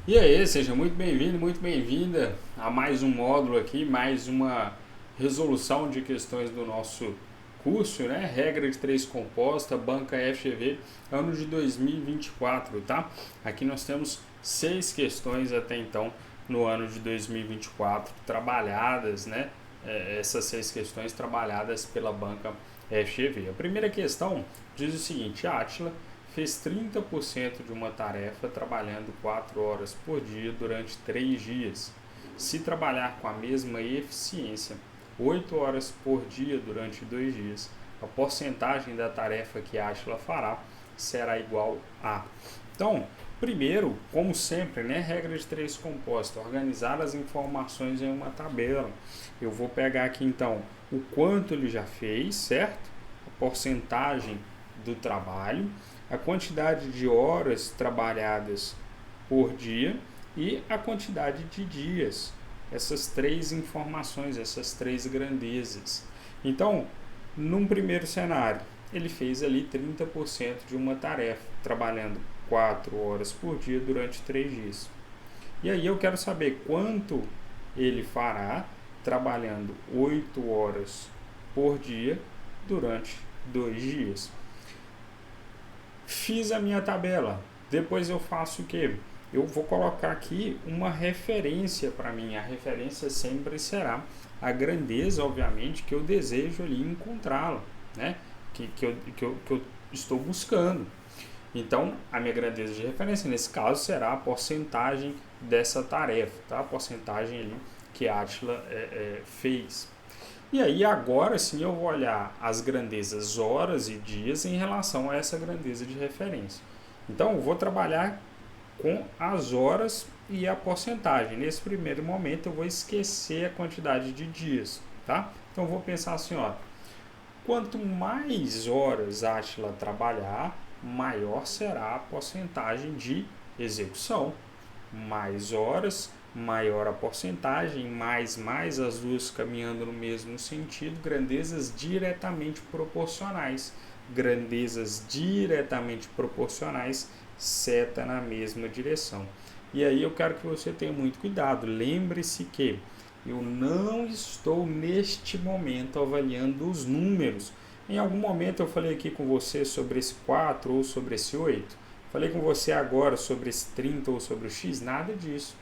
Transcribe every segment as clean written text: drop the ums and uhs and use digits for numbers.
E aí, seja muito bem-vindo, muito bem-vinda a mais um módulo aqui, mais uma resolução de questões do nosso curso, né? Regra de três composta, banca FGV, ano de 2024, tá? Aqui nós temos 6 questões até então no ano de 2024 trabalhadas, né? Essas 6 questões trabalhadas pela banca FGV. A primeira questão diz o seguinte: Átila fez 30% de uma tarefa trabalhando 4 horas por dia durante 3 dias. Se trabalhar com a mesma eficiência 8 horas por dia durante 2 dias, a porcentagem da tarefa que a Átila fará será igual a. Então, primeiro, como sempre, né, regra de três composta, organizar as informações em uma tabela. Eu vou pegar aqui então o quanto ele já fez, certo? A porcentagem do trabalho, a quantidade de horas trabalhadas por dia e a quantidade de dias. Essas 3 informações, essas 3 grandezas. Então, num primeiro cenário, ele fez ali 30% de uma tarefa, trabalhando 4 horas por dia durante 3 dias. E aí eu quero saber quanto ele fará trabalhando 8 horas por dia durante 2 dias. Fiz a minha tabela. Depois eu faço o quê? Eu vou colocar aqui uma referência para mim. A referência sempre será a grandeza, obviamente, que eu desejo ali encontrá-la, né? Que eu estou buscando. Então, a minha grandeza de referência, nesse caso, será a porcentagem dessa tarefa, tá? A porcentagem ali que a Átila fez. E aí agora sim eu vou olhar as grandezas horas e dias em relação a essa grandeza de referência. Então eu vou trabalhar com as horas e a porcentagem. Nesse primeiro momento eu vou esquecer a quantidade de dias, tá? Então eu vou pensar assim, ó, quanto mais horas a Átila trabalhar, maior será a porcentagem de execução. Mais horas, maior a porcentagem, mais as duas caminhando no mesmo sentido, grandezas diretamente proporcionais. Grandezas diretamente proporcionais, seta na mesma direção. E aí eu quero que você tenha muito cuidado. Lembre-se que eu não estou neste momento avaliando os números. Em algum momento eu falei aqui com você sobre esse 4 ou sobre esse 8. Falei com você agora sobre esse 30 ou sobre o X, nada disso.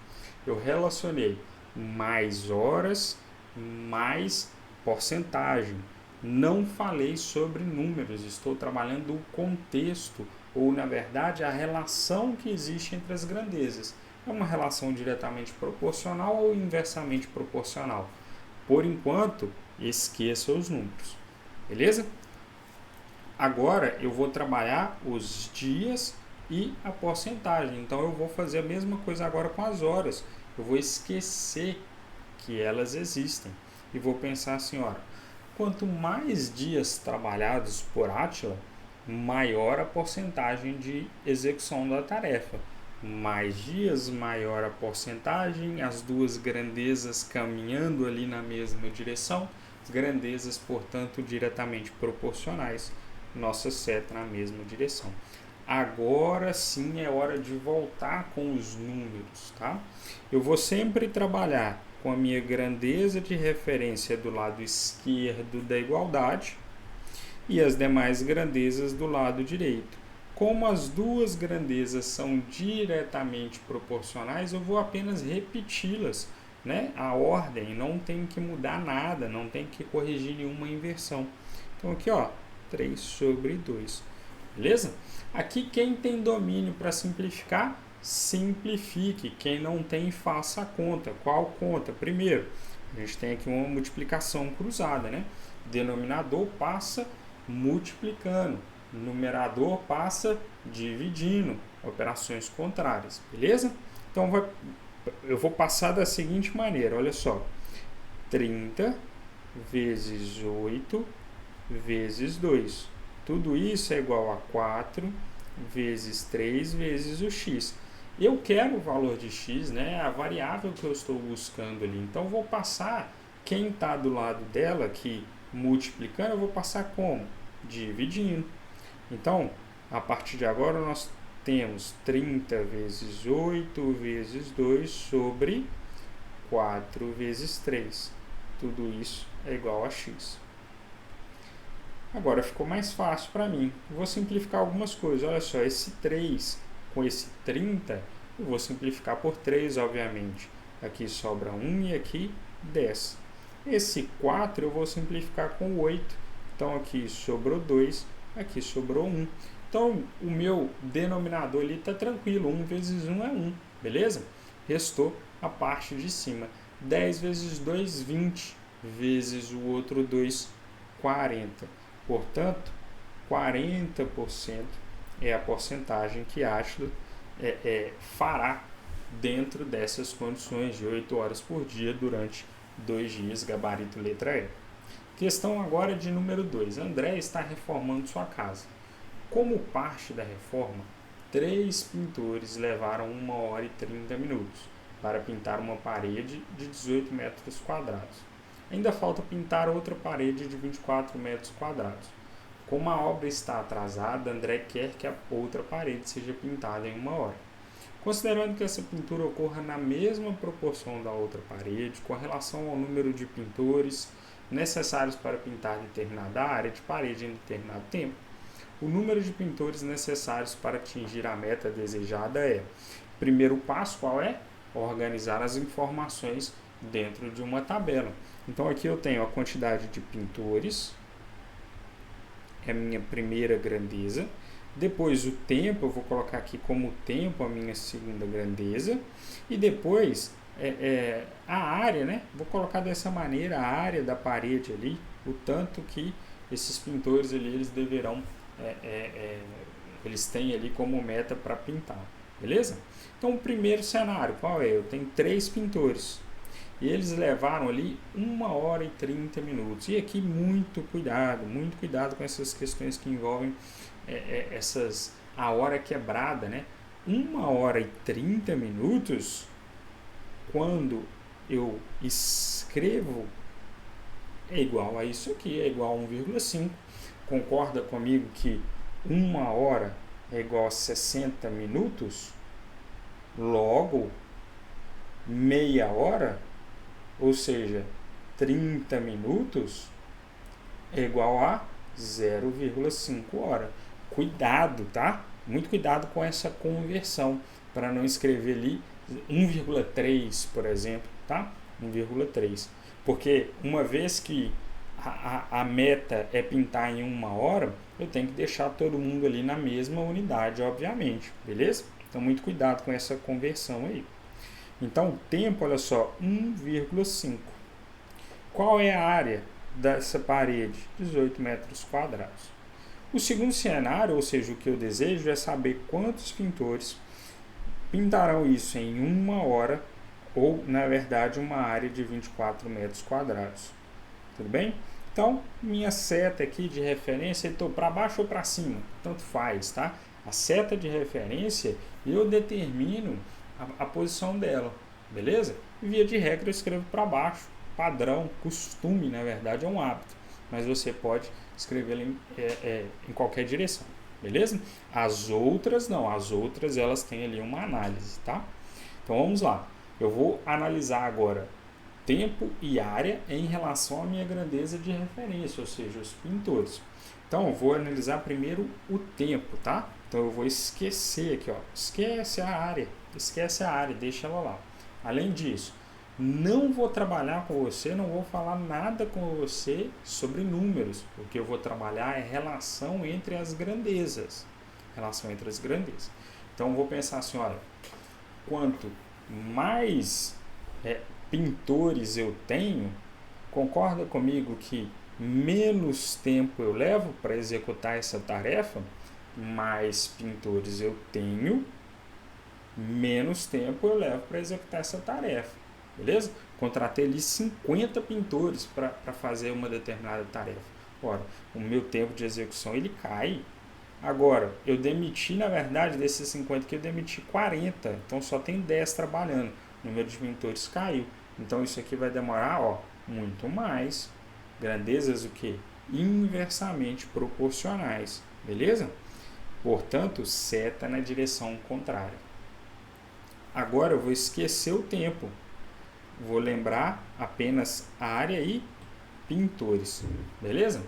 Eu relacionei mais horas, mais porcentagem. Não falei sobre números, estou trabalhando o contexto, ou na verdade a relação que existe entre as grandezas. É uma relação diretamente proporcional ou inversamente proporcional. Por enquanto, esqueça os números. Beleza? Agora eu vou trabalhar os dias e a porcentagem. Então eu vou fazer a mesma coisa agora com as horas. Eu vou esquecer que elas existem e vou pensar assim, olha, quanto mais dias trabalhados por Átila, maior a porcentagem de execução da tarefa. Mais dias, maior a porcentagem, as duas grandezas caminhando ali na mesma direção, grandezas, portanto, diretamente proporcionais, nossa seta na mesma direção. Agora sim é hora de voltar com os números, tá? Eu vou sempre trabalhar com a minha grandeza de referência do lado esquerdo da igualdade e as demais grandezas do lado direito. Como as duas grandezas são diretamente proporcionais, eu vou apenas repeti-las, né? A ordem não tem que mudar nada, não tem que corrigir nenhuma inversão. Então aqui, ó, 3 sobre 2. Beleza? Aqui quem tem domínio para simplificar, simplifique. Quem não tem, faça a conta. Qual conta? Primeiro, a gente tem aqui uma multiplicação cruzada, né? Denominador passa multiplicando, numerador passa dividindo, operações contrárias, beleza? Então eu vou passar da seguinte maneira, olha só, 30 vezes 8 vezes 2. Tudo isso é igual a 4 vezes 3 vezes o x. Eu quero o valor de x, né? A variável que eu estou buscando ali. Então, eu vou passar quem está do lado dela aqui multiplicando, eu vou passar como? Dividindo. Então, a partir de agora, nós temos 30 vezes 8 vezes 2 sobre 4 vezes 3. Tudo isso é igual a x. Agora ficou mais fácil para mim. Vou simplificar algumas coisas. Olha só, esse 3 com esse 30, eu vou simplificar por 3, obviamente. Aqui sobra 1 e aqui 10. Esse 4 eu vou simplificar com 8. Então aqui sobrou 2, aqui sobrou 1. Então o meu denominador ali está tranquilo. 1 vezes 1 é 1, beleza? Restou a parte de cima. 10 vezes 2, 20. Vezes o outro 2, 40. Portanto, 40% é a porcentagem que Ashland fará dentro dessas condições de 8 horas por dia durante 2 dias, gabarito letra E. Questão agora de número 2. André está reformando sua casa. Como parte da reforma, 3 pintores levaram 1 hora e 30 minutos para pintar uma parede de 18 metros quadrados. Ainda falta pintar outra parede de 24 metros quadrados. Como a obra está atrasada, André quer que a outra parede seja pintada em 1 hora. Considerando que essa pintura ocorra na mesma proporção da outra parede, com relação ao número de pintores necessários para pintar determinada área de parede em determinado tempo, o número de pintores necessários para atingir a meta desejada é: primeiro passo, qual é? Organizar as informações dentro de uma tabela. Então aqui eu tenho a quantidade de pintores, é a minha primeira grandeza. Depois o tempo, eu vou colocar aqui como tempo a minha segunda grandeza. E depois a área, né? Vou colocar dessa maneira a área da parede ali, o tanto que esses pintores ali, eles deverão, eles têm ali como meta para pintar, beleza? Então o primeiro cenário, qual é? Eu tenho 3 pintores. E eles levaram ali 1 hora e 30 minutos. E aqui muito cuidado com essas questões que envolvem a hora quebrada, né? 1 hora e 30 minutos, quando eu escrevo, é igual a isso aqui, é igual a 1,5. Concorda comigo que 1 hora é igual a 60 minutos? Logo, meia hora, ou seja, 30 minutos, é igual a 0,5 hora. Cuidado, tá? Muito cuidado com essa conversão, para não escrever ali 1,3, por exemplo, tá? 1,3. Porque uma vez que a meta é pintar em 1 hora, eu tenho que deixar todo mundo ali na mesma unidade, obviamente, beleza? Então, muito cuidado com essa conversão aí. Então, o tempo, olha só, 1,5. Qual é a área dessa parede? 18 metros quadrados. O segundo cenário, ou seja, o que eu desejo, é saber quantos pintores pintarão isso em 1 hora, ou, na verdade, uma área de 24 metros quadrados. Tudo bem? Então, minha seta aqui de referência, estou para baixo ou para cima, tanto faz, tá? A seta de referência, eu determino a posição dela, beleza? Via de regra eu escrevo para baixo, padrão, costume, na verdade é um hábito, mas você pode escrever em qualquer direção, beleza? As outras não, as outras elas têm ali uma análise, tá? Então vamos lá, eu vou analisar agora tempo e área em relação à minha grandeza de referência, ou seja, os pintores. Então eu vou analisar primeiro o tempo, tá? Então eu vou esquecer aqui, ó, esquece a área, deixa ela lá. Além disso, não vou trabalhar com você, não vou falar nada com você sobre números. O que eu vou trabalhar é relação entre as grandezas. Então eu vou pensar assim, olha, quanto mais pintores eu tenho, concorda comigo que menos tempo eu levo para executar essa tarefa? Mais pintores eu tenho, menos tempo eu levo para executar essa tarefa, beleza? Contratei ali 50 pintores para fazer uma determinada tarefa. Ora, o meu tempo de execução ele cai. Agora, eu demiti, na verdade, desses 50 que eu demiti 40, então só tem 10 trabalhando. O número de pintores caiu. Então isso aqui vai demorar, ó, muito mais. Grandezas o quê? Inversamente proporcionais, beleza? Portanto, seta na direção contrária. Agora eu vou esquecer o tempo. Vou lembrar apenas área e pintores, beleza?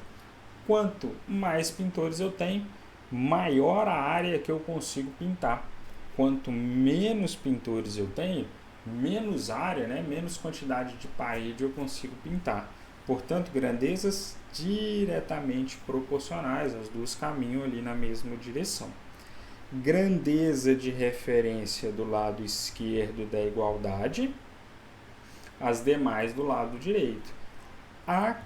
Quanto mais pintores eu tenho, maior a área que eu consigo pintar. Quanto menos pintores eu tenho, menos área, né, menos quantidade de parede eu consigo pintar. Portanto, grandezas diretamente proporcionais, as duas caminham ali na mesma direção. Grandeza de referência do lado esquerdo da igualdade, as demais do lado direito. A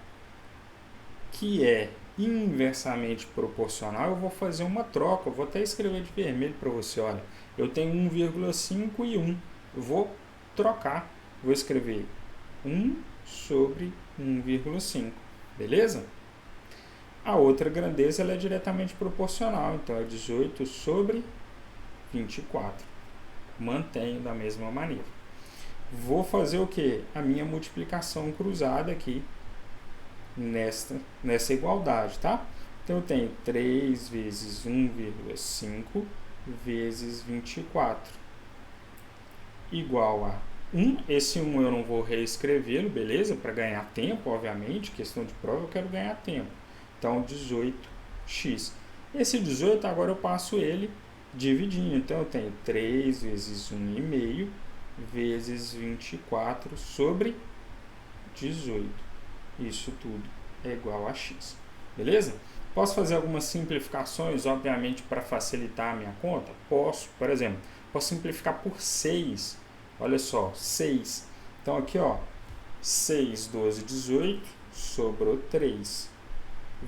que é inversamente proporcional, eu vou fazer uma troca, eu vou até escrever de vermelho para você, olha, eu tenho 1,5 e 1, eu vou trocar, vou escrever 1 sobre 1,5, beleza? A outra grandeza ela é diretamente proporcional, então é 18 sobre 24, mantenho da mesma maneira. Vou fazer o que? A minha multiplicação cruzada aqui, nessa igualdade, tá? Então eu tenho 3 vezes 1,5 vezes 24 igual a 1. Esse 1 eu não vou reescrevê-lo, beleza? Para ganhar tempo, obviamente, questão de prova, eu quero ganhar tempo. Então 18x. Esse 18 agora eu passo ele dividindo. Então eu tenho 3 vezes 1,5 vezes 24 sobre 18. Isso tudo é igual a x, beleza? Posso fazer algumas simplificações, obviamente, para facilitar a minha conta? Posso, por exemplo, posso simplificar por 6. Olha só, 6. Então aqui, ó, 6, 12, 18, sobrou 3.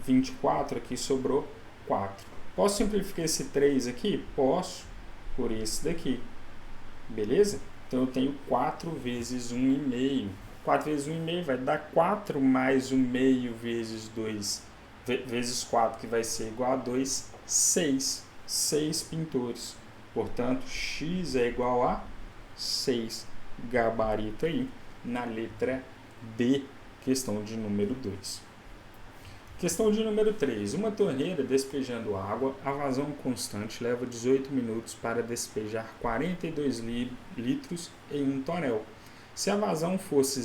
24 aqui sobrou 4. Posso simplificar esse 3 aqui? Posso, por esse daqui, beleza? Então eu tenho 4 vezes 1,5. 4 vezes 1,5 vai dar 4 mais 1,5 vezes 2, vezes 4, que vai ser igual a 2, 6. 6 pintores. Portanto, x é igual a 6. Gabarito aí na letra D, questão de número 2. Questão de número 3. Uma torneira despejando água a vazão constante leva 18 minutos para despejar 42 litros em um tonel. Se a vazão fosse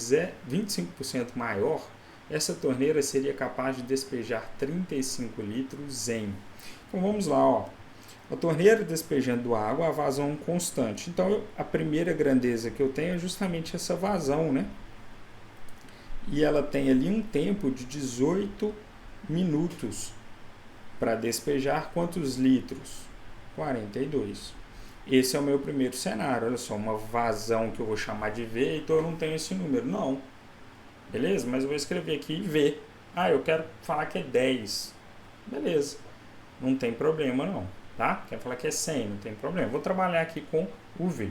25% maior, essa torneira seria capaz de despejar 35 litros em... Então vamos lá, ó. A torneira despejando água, a vazão constante. Então a primeira grandeza que eu tenho é justamente essa vazão, né? E ela tem ali um tempo de 18 minutos para despejar quantos litros? 42. Esse é o meu primeiro cenário. Olha só, uma vazão que eu vou chamar de V, então eu não tenho esse número. Não. Beleza? Mas eu vou escrever aqui V. Ah, eu quero falar que é 10. Beleza. Não tem problema não. Tá? Quer falar que é 100, não tem problema. Vou trabalhar aqui com o V.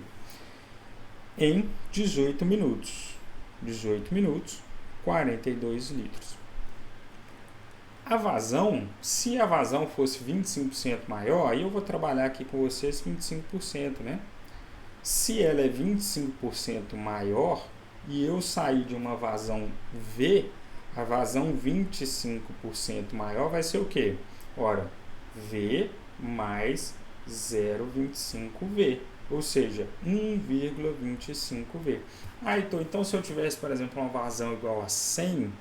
Em 18 minutos. 18 minutos, 42 litros. A vazão, se a vazão fosse 25% maior, aí eu vou trabalhar aqui com vocês 25%, né? Se ela é 25% maior e eu sair de uma vazão V, a vazão 25% maior vai ser o quê? Ora, V mais 0,25V, ou seja, 1,25V. Ah, então se eu tivesse, por exemplo, uma vazão igual a 100,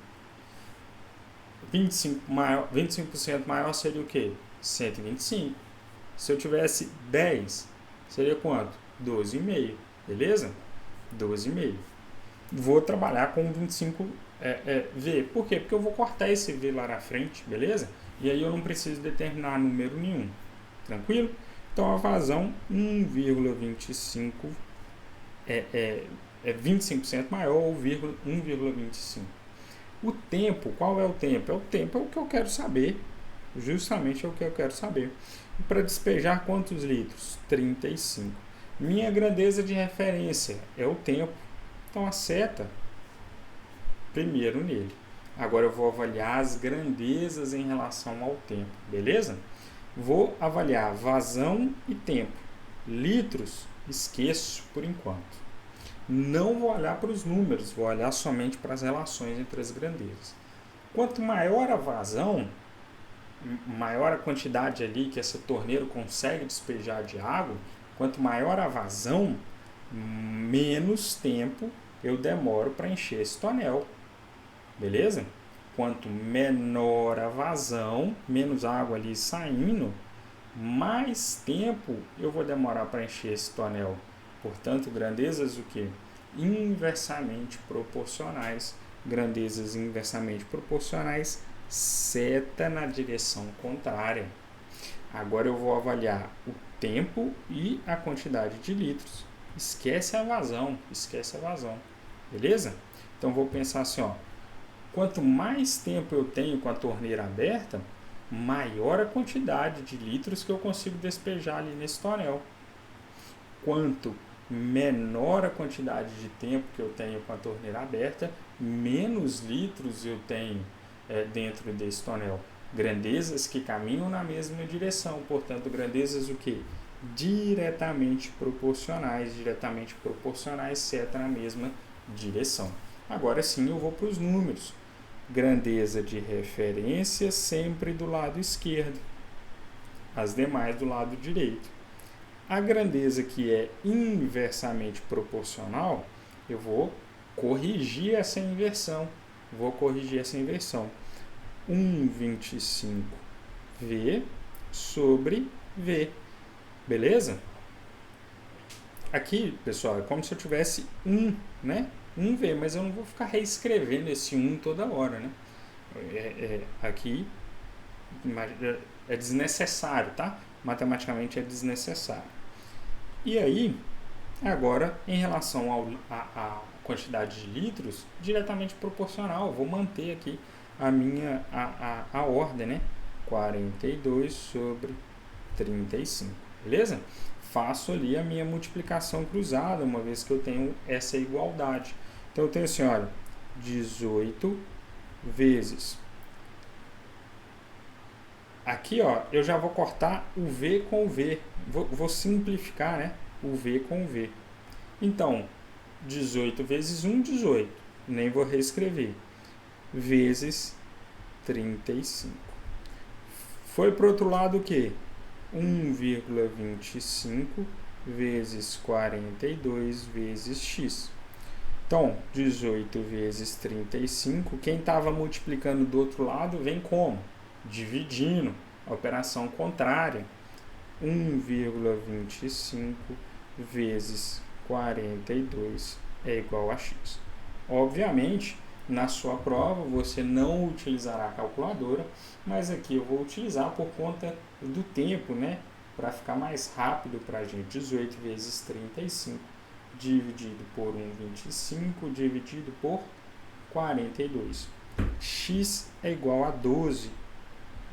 25% maior seria o quê? 125. Se eu tivesse 10, seria quanto? 12,5, beleza? 12,5. Vou trabalhar com 25 V. Por quê? Porque eu vou cortar esse V lá na frente, beleza? E aí eu não preciso determinar número nenhum. Tranquilo? Então a vazão 1,25 é 25% maior ou 1,25. O tempo, qual é o tempo? O tempo é o que eu quero saber. Justamente é o que eu quero saber. E para despejar quantos litros? 35. Minha grandeza de referência é o tempo. Então a seta primeiro nele. Agora eu vou avaliar as grandezas em relação ao tempo, beleza? Vou avaliar vazão e tempo. Litros, esqueço por enquanto. Não vou olhar para os números, vou olhar somente para as relações entre as grandezas. Quanto maior a vazão, maior a quantidade ali que essa torneira consegue despejar de água, quanto maior a vazão, menos tempo eu demoro para encher esse tonel, beleza? Quanto menor a vazão, menos água ali saindo, mais tempo eu vou demorar para encher esse tonel. Portanto, grandezas o que? Inversamente proporcionais. Grandezas inversamente proporcionais, seta na direção contrária. Agora eu vou avaliar o tempo e a quantidade de litros. Esquece a vazão, beleza? Então vou pensar assim, ó, quanto mais tempo eu tenho com a torneira aberta, maior a quantidade de litros que eu consigo despejar ali nesse tonel. Quanto menor a quantidade de tempo que eu tenho com a torneira aberta, menos litros eu tenho dentro desse tonel. Grandezas que caminham na mesma direção, portanto, grandezas o quê? Diretamente proporcionais, seta na mesma direção. Agora sim eu vou para os números. Grandeza de referência sempre do lado esquerdo, as demais do lado direito. A grandeza que é inversamente proporcional, eu vou corrigir essa inversão. 1,25V sobre V. Beleza? Aqui, pessoal, é como se eu tivesse 1V, mas eu não vou ficar reescrevendo esse 1 toda hora, né? Aqui é desnecessário, tá? Matematicamente é desnecessário. E aí, agora, em relação à quantidade de litros, diretamente proporcional, eu vou manter aqui a ordem, né? 42 sobre 35, beleza? Faço ali a minha multiplicação cruzada, uma vez que eu tenho essa igualdade. Então, eu tenho assim, olha, 18 vezes. Aqui, ó, eu já vou cortar o V com o V. Vou simplificar, né? O V com o V. Então, 18 vezes 1, 18. Nem vou reescrever. Vezes 35. Foi para o outro lado o quê? 1,25 vezes 42 vezes x. Então, 18 vezes 35. Quem estava multiplicando do outro lado vem como? Dividindo, a operação contrária, 1,25 vezes 42 é igual a x. Obviamente, na sua prova você não utilizará a calculadora, mas aqui eu vou utilizar por conta do tempo, né? Para ficar mais rápido para a gente. 18 vezes 35 dividido por 1,25 dividido por 42. X é igual a 12.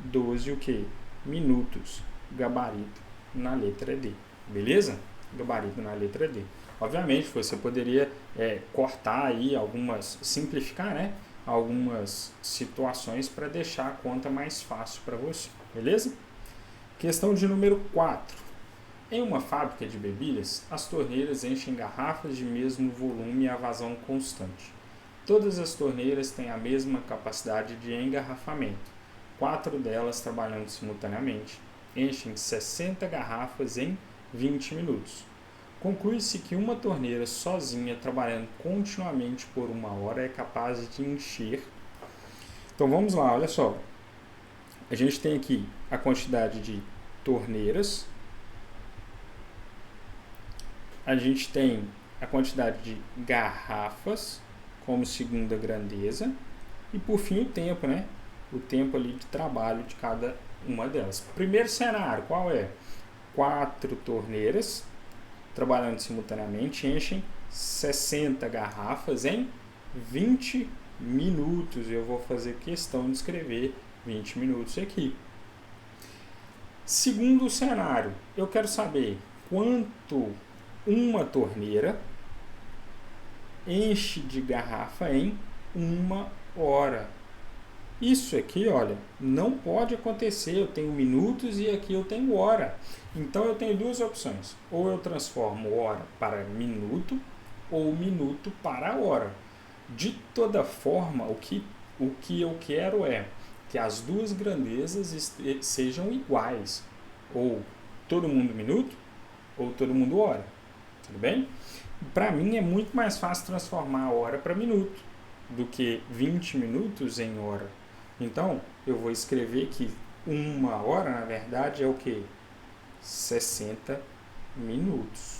12 o que? Minutos. Gabarito na letra D. Beleza? Gabarito na letra D. Obviamente, você poderia cortar aí simplificar, né? Algumas situações para deixar a conta mais fácil para você. Beleza? Questão de número 4. Em uma fábrica de bebidas, as torneiras enchem garrafas de mesmo volume e a vazão constante. Todas as torneiras têm a mesma capacidade de engarrafamento. 4 delas, trabalhando simultaneamente, enchem 60 garrafas em 20 minutos. Conclui-se que uma torneira sozinha, trabalhando continuamente por 1 hora, é capaz de encher. Então vamos lá, olha só. A gente tem aqui a quantidade de torneiras. A gente tem a quantidade de garrafas como segunda grandeza. E por fim o tempo, né? O tempo ali de trabalho de cada uma delas. Primeiro cenário, qual é? 4 torneiras trabalhando simultaneamente enchem 60 garrafas em 20 minutos. Eu vou fazer questão de escrever 20 minutos aqui. Segundo cenário, eu quero saber quanto uma torneira enche de garrafa em 1 hora. Isso aqui, olha, não pode acontecer. Eu tenho minutos e aqui eu tenho hora. Então eu tenho duas opções. Ou eu transformo hora para minuto ou minuto para hora. De toda forma, o que eu quero é que as duas grandezas sejam iguais, ou todo mundo minuto, ou todo mundo hora, tudo bem? Para mim é muito mais fácil transformar a hora para minuto do que 20 minutos em hora. Então, eu vou escrever que uma hora, na verdade, é o que? 60 minutos.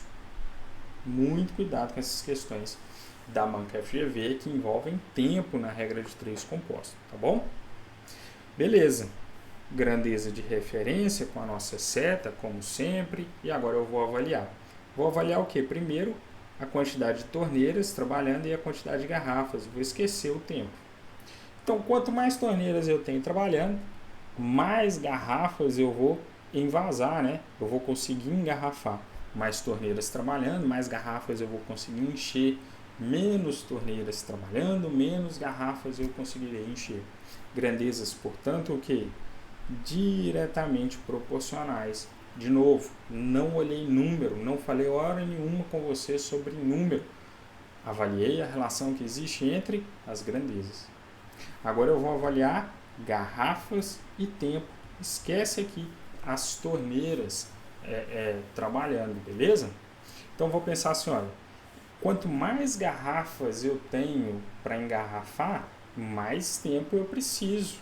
Muito cuidado com essas questões da banca FGV que envolvem tempo na regra de 3 compostos, tá bom? Beleza. Grandeza de referência com a nossa seta, como sempre, e agora eu vou avaliar. Vou avaliar o que? Primeiro, a quantidade de torneiras trabalhando e a quantidade de garrafas. Vou esquecer o tempo. Então, quanto mais torneiras eu tenho trabalhando, mais garrafas eu vou envasar, né? Eu vou conseguir engarrafar. Mais torneiras trabalhando, mais garrafas eu vou conseguir encher. Menos torneiras trabalhando, menos garrafas eu conseguirei encher. Grandezas, portanto, o que? Diretamente proporcionais. De novo, não olhei número, não falei hora nenhuma com você sobre número. Avaliei a relação que existe entre as grandezas. Agora eu vou avaliar garrafas e tempo. Esquece aqui as torneiras trabalhando, beleza? Então vou pensar assim, olha, quanto mais garrafas eu tenho para engarrafar, mais tempo eu preciso.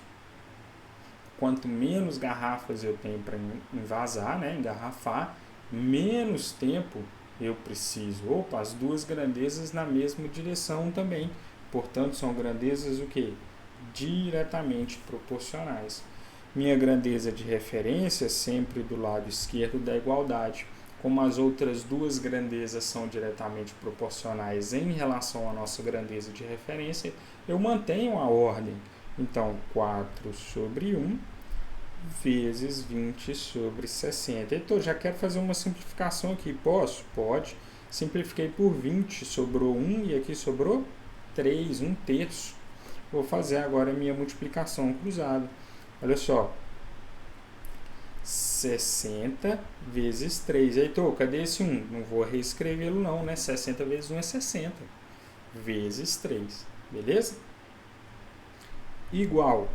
Quanto menos garrafas eu tenho para envasar, né, engarrafar, menos tempo eu preciso. Opa, as duas grandezas na mesma direção também. Portanto, são grandezas o quê? Diretamente proporcionais. Minha grandeza de referência sempre do lado esquerdo da igualdade. Como as outras duas grandezas são diretamente proporcionais em relação à nossa grandeza de referência, eu mantenho a ordem. Então, 4 sobre 1 vezes 20 sobre 60. Então, já quero fazer uma simplificação aqui. Posso? Pode. Simplifiquei por 20, sobrou 1 e aqui sobrou 3, 1/3. Vou fazer agora a minha multiplicação cruzada. Olha só. 60 vezes 3. Heitor, cadê esse 1? Não vou reescrevê-lo não, né? 60 vezes 1 é 60. Vezes 3. Beleza? Igual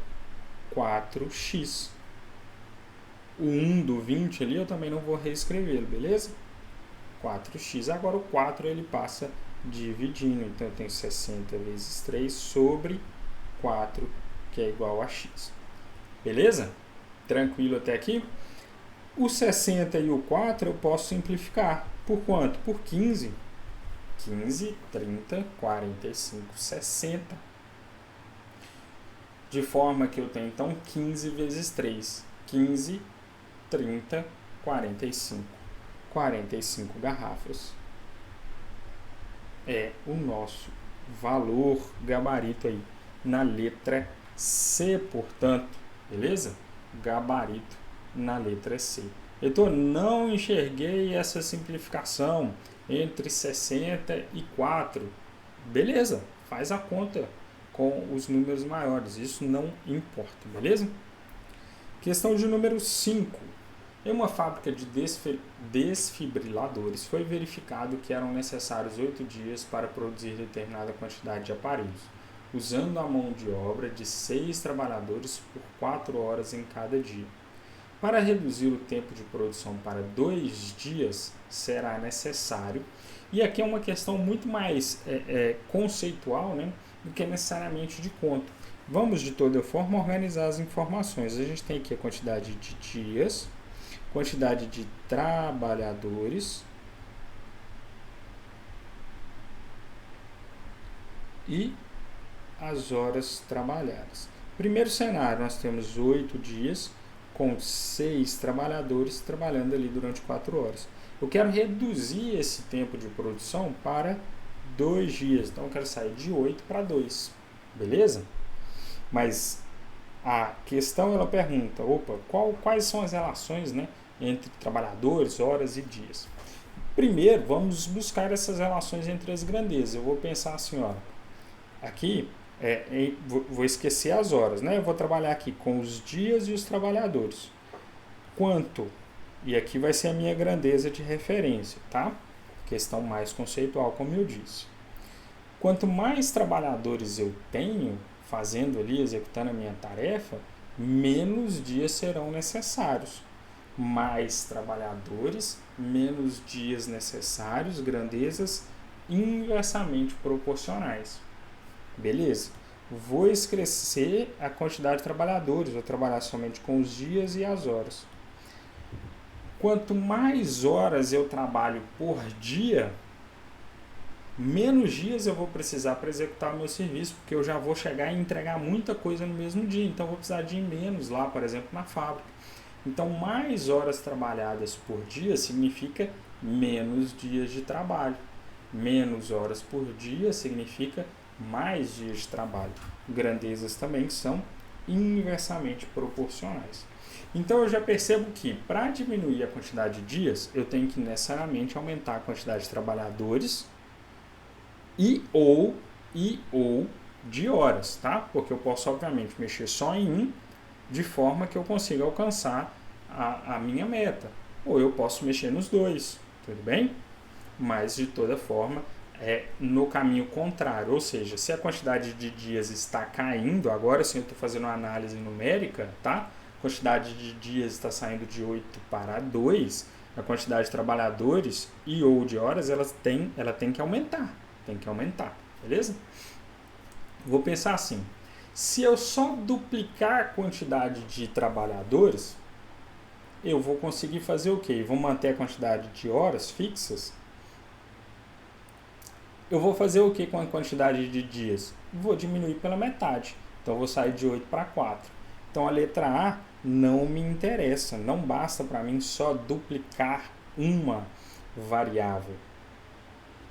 4x. O 1 do 20 ali eu também não vou reescrevê-lo, beleza? 4x. Agora o 4 ele passa dividindo. Então eu tenho 60 vezes 3 sobre 4, que é igual a x. Beleza? Tranquilo até aqui? O 60 e o 4 eu posso simplificar. Por quanto? Por 15. 15, 30, 45, 60. De forma que eu tenho, então, 15 vezes 3. 15, 30, 45. 45 garrafas. É o nosso valor gabarito aí. Na letra C, portanto. Beleza? Gabarito na letra C. Então, não enxerguei essa simplificação entre 60 e 4. Beleza, faz a conta com os números maiores, isso não importa, beleza? Questão de número 5. Em uma fábrica de desfibriladores, foi verificado que eram necessários 8 dias para produzir determinada quantidade de aparelhos, usando a mão de obra de 6 trabalhadores por 4 horas em cada dia. Para reduzir o tempo de produção para 2 dias, será necessário, e aqui é uma questão muito mais conceitual, né, do que necessariamente de conta. Vamos, de toda forma, organizar as informações. A gente tem aqui a quantidade de dias, quantidade de trabalhadores e as horas trabalhadas. Primeiro cenário, nós temos 8 dias com 6 trabalhadores trabalhando ali durante 4 horas. Eu quero reduzir esse tempo de produção para 2 dias. Então, eu quero sair de 8 para 2. Beleza? Mas a questão, ela pergunta, quais são as relações, né, entre trabalhadores, horas e dias? Primeiro, vamos buscar essas relações entre as grandezas. Eu vou pensar assim, ó, aqui, vou esquecer as horas, né? Eu vou trabalhar aqui com os dias e os trabalhadores. Quanto? E aqui vai ser a minha grandeza de referência, tá? Questão mais conceitual, como eu disse. Quanto mais trabalhadores eu tenho fazendo ali, executando a minha tarefa, menos dias serão necessários. Mais trabalhadores, menos dias necessários, grandezas inversamente proporcionais. Beleza? Vou esquecer a quantidade de trabalhadores, vou trabalhar somente com os dias e as horas. Quanto mais horas eu trabalho por dia, menos dias eu vou precisar para executar o meu serviço, porque eu já vou chegar e entregar muita coisa no mesmo dia, então eu vou precisar de menos lá, por exemplo, na fábrica. Então, mais horas trabalhadas por dia significa menos dias de trabalho. Menos horas por dia significa mais dias de trabalho. Grandezas também são inversamente proporcionais. Então, eu já percebo que para diminuir a quantidade de dias, eu tenho que necessariamente aumentar a quantidade de trabalhadores e ou de horas, tá? Porque eu posso, obviamente, mexer só em um, de forma que eu consiga alcançar a minha meta. Ou eu posso mexer nos dois, tudo bem? Mas, de toda forma, é no caminho contrário. Ou seja, se a quantidade de dias está caindo, agora sim eu estou fazendo uma análise numérica, tá? A quantidade de dias está saindo de 8 para 2, a quantidade de trabalhadores e ou de horas ela tem que aumentar. Tem que aumentar, beleza? Vou pensar assim, se eu só duplicar a quantidade de trabalhadores, eu vou conseguir fazer o quê? Vou manter a quantidade de horas fixas. Eu vou fazer o que com a quantidade de dias? Vou diminuir pela metade. Então, eu vou sair de 8 para 4. Então, a letra A não me interessa. Não basta para mim só duplicar uma variável.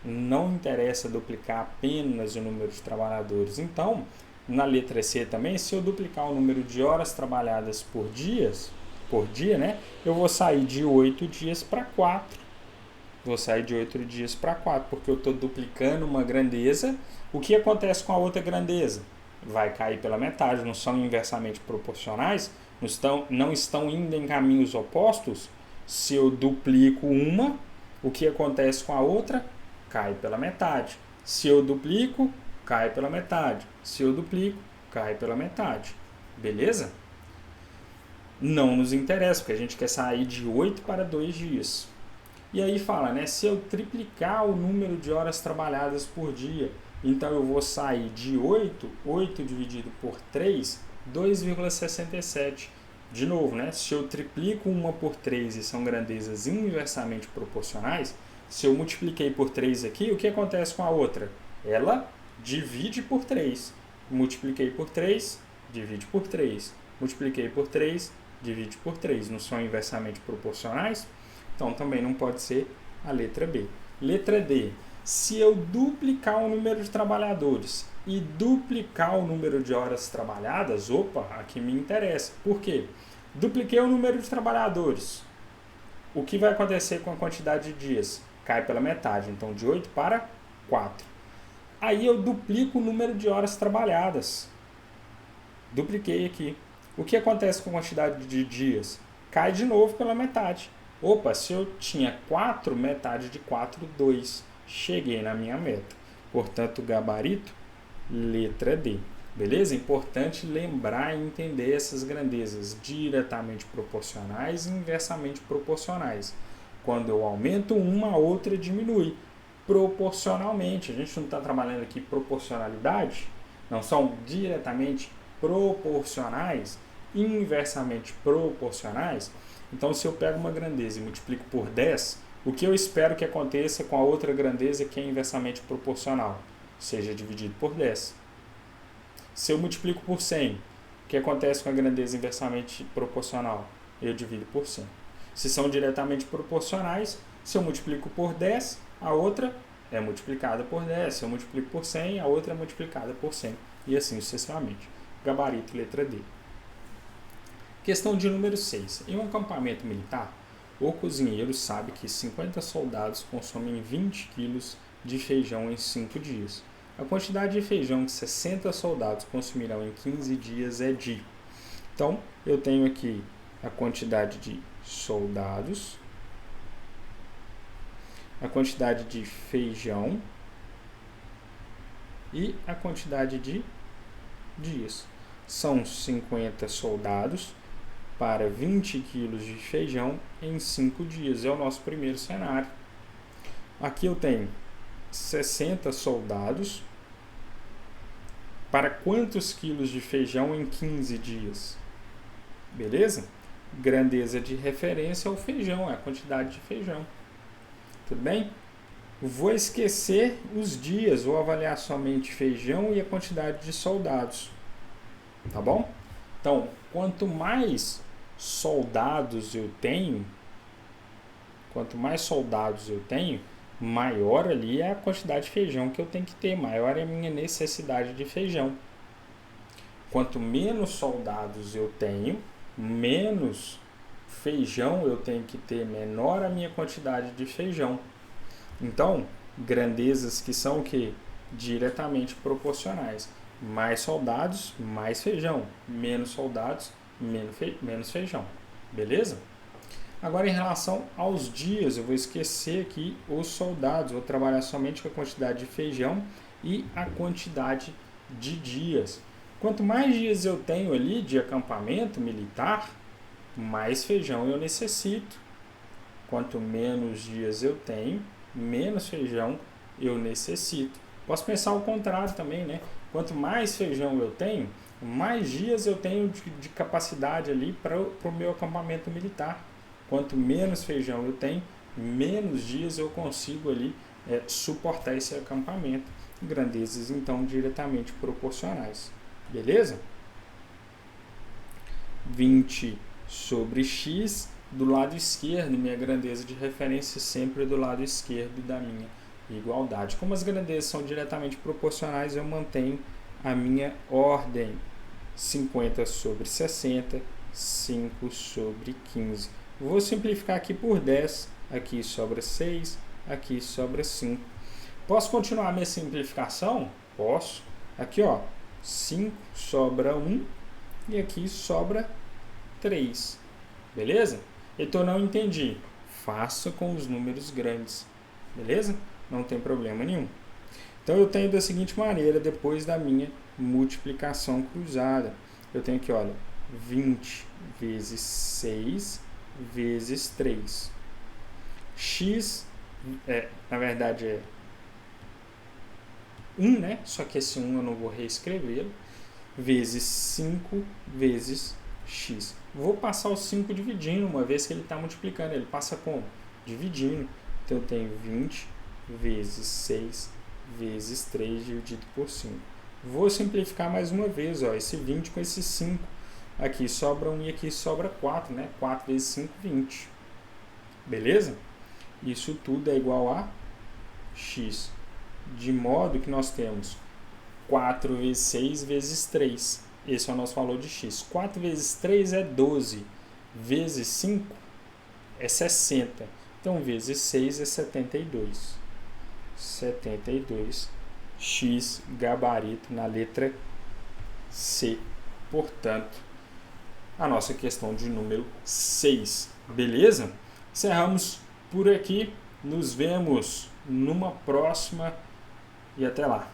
Não interessa duplicar apenas o número de trabalhadores. Então, na letra C também, se eu duplicar o número de horas trabalhadas por dia, né, eu vou sair de 8 dias para 4. Vou sair de 8 dias para 4, porque eu estou duplicando uma grandeza. O que acontece com a outra grandeza? Vai cair pela metade, não são inversamente proporcionais, não estão indo em caminhos opostos. Se eu duplico uma, o que acontece com a outra? Cai pela metade. Se eu duplico, cai pela metade. Se eu duplico, cai pela metade. Beleza? Não nos interessa, porque a gente quer sair de 8 para 2 dias. E aí fala, né? Se eu triplicar o número de horas trabalhadas por dia, então eu vou sair de 8 dividido por 3, 2,67. De novo, né? Se eu triplico uma por 3 e são grandezas inversamente proporcionais, se eu multipliquei por 3 aqui, o que acontece com a outra? Ela divide por 3. Multipliquei por 3, divide por 3. Multipliquei por 3, divide por 3. Não são inversamente proporcionais? Então, também não pode ser a letra B. Letra D. Se eu duplicar o número de trabalhadores e duplicar o número de horas trabalhadas, opa, aqui me interessa. Por quê? Dupliquei o número de trabalhadores. O que vai acontecer com a quantidade de dias? Cai pela metade, então de 8 para 4. Aí eu duplico o número de horas trabalhadas. Dupliquei aqui. O que acontece com a quantidade de dias? Cai de novo pela metade. Opa, se eu tinha 4, metade de 4, 2. Cheguei na minha meta. Portanto, gabarito, letra D. Beleza? Importante lembrar e entender essas grandezas diretamente proporcionais e inversamente proporcionais. Quando eu aumento uma, a outra diminui. Proporcionalmente. A gente não está trabalhando aqui proporcionalidade. Não são diretamente proporcionais, inversamente proporcionais. Então, se eu pego uma grandeza e multiplico por 10, o que eu espero que aconteça com a outra grandeza que é inversamente proporcional? Seja dividido por 10. Se eu multiplico por 100, o que acontece com a grandeza inversamente proporcional? Eu divido por 100. Se são diretamente proporcionais, se eu multiplico por 10, a outra é multiplicada por 10. Se eu multiplico por 100, a outra é multiplicada por 100. E assim sucessivamente. Gabarito, letra D. Questão de número 6. Em um acampamento militar, o cozinheiro sabe que 50 soldados consomem 20 quilos de feijão em 5 dias. A quantidade de feijão que 60 soldados consumirão em 15 dias é de... Então, eu tenho aqui a quantidade de soldados, a quantidade de feijão e a quantidade de dias. são 50 soldados para 20 quilos de feijão em 5 dias. É o nosso primeiro cenário. Aqui eu tenho 60 soldados para quantos quilos de feijão em 15 dias? Beleza? Grandeza de referência é o feijão, é a quantidade de feijão. Tudo bem? Vou esquecer os dias, vou avaliar somente feijão e a quantidade de soldados. Tá bom? Então, quanto mais soldados eu tenho, maior ali é a quantidade de feijão que eu tenho que ter, maior é a minha necessidade de feijão. Quanto menos soldados eu tenho, menos feijão eu tenho que ter, menor a minha quantidade de feijão. Então, grandezas que são o quê? Diretamente proporcionais. Mais soldados, mais feijão. Menos soldados, menos feijão. Beleza? Agora, em relação aos dias, eu vou esquecer aqui os soldados. Vou trabalhar somente com a quantidade de feijão e a quantidade de dias. Quanto mais dias eu tenho ali de acampamento militar, mais feijão eu necessito. Quanto menos dias eu tenho, menos feijão eu necessito. Posso pensar o contrário também, né? Quanto mais feijão eu tenho, mais dias eu tenho de capacidade ali para o meu acampamento militar. Quanto menos feijão eu tenho, menos dias eu consigo ali suportar esse acampamento. Grandezas, então, diretamente proporcionais. Beleza? 20 sobre x do lado esquerdo, minha grandeza de referência sempre do lado esquerdo da minha igualdade. Como as grandezas são diretamente proporcionais, eu mantenho a minha ordem. 50 sobre 60, 5 sobre 15. Vou simplificar aqui por 10, aqui sobra 6, aqui sobra 5. Posso continuar a minha simplificação? Posso. Aqui, ó, 5 sobra 1 e aqui sobra 3. Beleza? Então, não entendi. Faça com os números grandes. Beleza? Não tem problema nenhum. Então, eu tenho da seguinte maneira, depois da minha multiplicação cruzada. Eu tenho aqui, olha, 20 vezes 6 vezes 3. X, na verdade, é 1, né? Só que esse 1 eu não vou reescrevê-lo. Vezes 5 vezes x. Vou passar o 5 dividindo, uma vez que ele está multiplicando. Ele passa como? Dividindo. Então, eu tenho 20 vezes 6 vezes 3 dividido por 5. Vou simplificar mais uma vez, ó, esse 20 com esse 5. Aqui sobra 1 e aqui sobra 4, né? 4 vezes 5, 20. Beleza? Isso tudo é igual a x. De modo que nós temos 4 vezes 6 vezes 3. Esse é o nosso valor de x. 4 vezes 3 é 12. Vezes 5 é 60. Então, vezes 6 é 72. 72. X gabarito na letra C. Portanto, a nossa questão de número 6. Beleza? Encerramos por aqui. Nos vemos numa próxima e até lá.